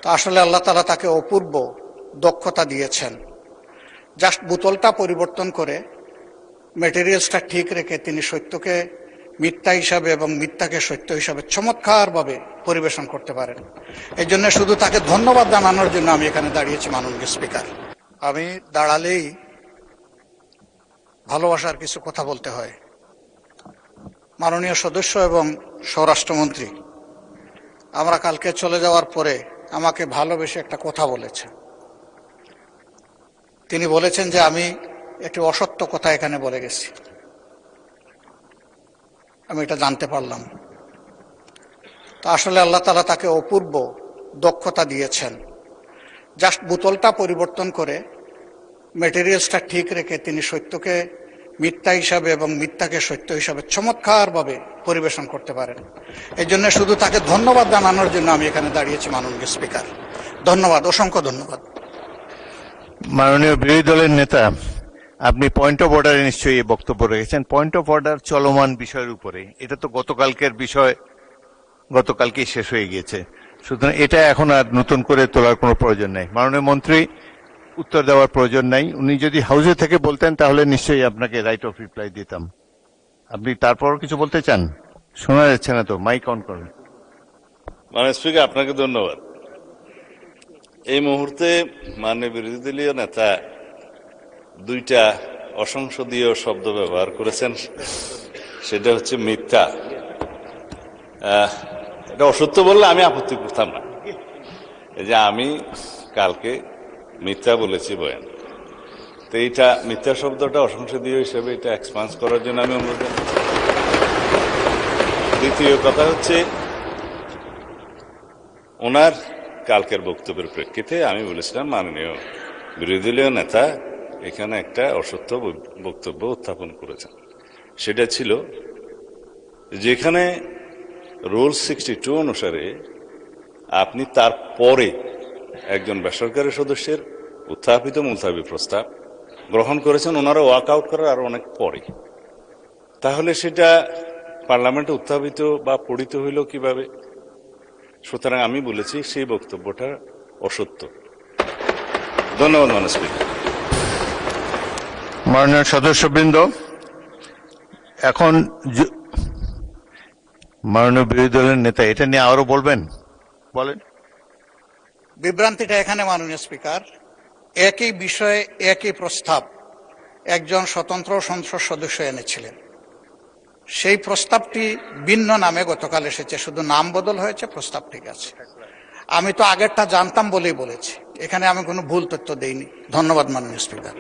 তো আসলে আল্লাহ তাআলা তাকে অপূর্ব দক্ষতা দিয়েছেন। জাস্ট বোতলটা পরিবর্তন করে ম্যাটেরিয়ালসটা ঠিক রেখে তিনি সত্যকে মিথ্যা হিসাবে এবং মিথ্যাকে সত্য হিসাবে চমৎকারভাবে পরিবেশন করতে পারেন। এই জন্য শুধু তাকে ধন্যবাদ জানানোর জন্য আমি এখানে দাঁড়িয়েছি। মাননীয় স্পিকার, আমি দাঁড়ালেই ভালোবাসার কিছু কথা বলতে হয়। মাননীয় সদস্য এবং স্বরাষ্ট্রমন্ত্রী আমরা কালকে চলে যাওয়ার পরে আমাকে ভালোবেসে একটা কথা বলেছেন। তিনি বলেছেন যে আমি একটি অসত্য কথা এখানে বলে গেছি। আমি এটা জানতে পারলাম। তো আসলে আল্লাহ তাআলা তাকে অপূর্ব দক্ষতা দিয়েছেন। জাস্ট বোতলটা পরিবর্তন করে ম্যাটেরিয়ালসটা ঠিক রেখে তিনি সত্যকে মিথ্যা হিসাবে এবং মিথ্যাকে সত্য হিসাবে চমৎকারভাবে পরিবেশন করতে পারেন। এই জন্য শুধু তাকে ধন্যবাদ জানানোর জন্য আমি এখানে দাঁড়িয়েছি। মাননীয় স্পিকার, ধন্যবাদ, অসংখ্য ধন্যবাদ। মাননীয় বিরোধী দলের নেতা, আপনি পয়েন্ট অফ অর্ডারে নিশ্চয়ই বক্তব্য রেখেছেন। পয়েন্ট অফ অর্ডার চলমান বিষয়ের উপরে, এটা তো গতকালকের বিষয়, গতকালকেই শেষ হয়ে গিয়েছে, সুতরাং এটা এখন আর নতুন করে তোলার কোনো প্রয়োজন নেই। মাননীয় মন্ত্রী উত্তর দেওয়ার প্রয়োজন নাই। উনি যদি হাউসে থেকে বলতেন তাহলে নিশ্চয়ই আপনাকে রাইট অফ রিপ্লাই দিতাম। আপনি তারপর কিছু বলতে চান? শোনা যাচ্ছে না তো, মাইক অন করুন। মাননীয় স্পিকার, আপনাকে ধন্যবাদ। এই মুহূর্তে মাননীয় বিরোধী দলীয় নেতা দুইটা অসংসদীয় শব্দ ব্যবহার করেছেন। সেটা হচ্ছে মিথ্যা। এটা অসত্য বললে আমি আপত্তি করতাম না। এই যে আমি কালকে মিথ্যা বলেছি বয়ান, তো এইটা মিথ্যা শব্দটা অসংসদীয় হিসেবে এটা এক্সপান্স করার জন্য আমি অনুরোধ জানাই। দ্বিতীয় কথা হচ্ছে, ওনার কালকের বক্তব্যের প্রেক্ষিতে আমি বলেছিলাম মাননীয় বিরোধী দলীয় নেতা এখানে একটা অসত্য বক্তব্য উত্থাপন করেছেন। সেটা ছিল যেখানে রুল 62 অনুসারে আপনি তারপরে একজন বেসরকারি সদস্যের উত্থাপিত মুলতাবি প্রস্তাব গ্রহণ করেছেন, ওনারা ওয়াক আউট করার আরো অনেক পরে, তাহলে সেটা পার্লামেন্টে উত্থাপিত বা পড়িত হইল কিভাবে? সুতরাং আমি বলেছি সেই বক্তব্যটা অসত্য। ধন্যবাদ মাননীয় স্পিকার। মাননীয় সদস্যবৃন্দ, এখন মাননীয় বিরোধী দলের নেতা এটা নিয়ে আরো বলবেন, বলেন। বিভ্রান্তিটা এখানে মাননীয় স্পিকার, একই বিষয়ে একই প্রস্তাব একজন স্বতন্ত্র সংসদ সদস্য এনেছিলেন। সেই প্রস্তাবটি ভিন্ন নামে গতকাল এসেছে, শুধু নাম বদল হয়েছে, প্রস্তাব ঠিক আছে। আমি তো আগেরটা জানতাম বলেই বলেছি, এখানে আমি কোনো ভুল তথ্য দেইনি। ধন্যবাদ মাননীয় স্পিকার।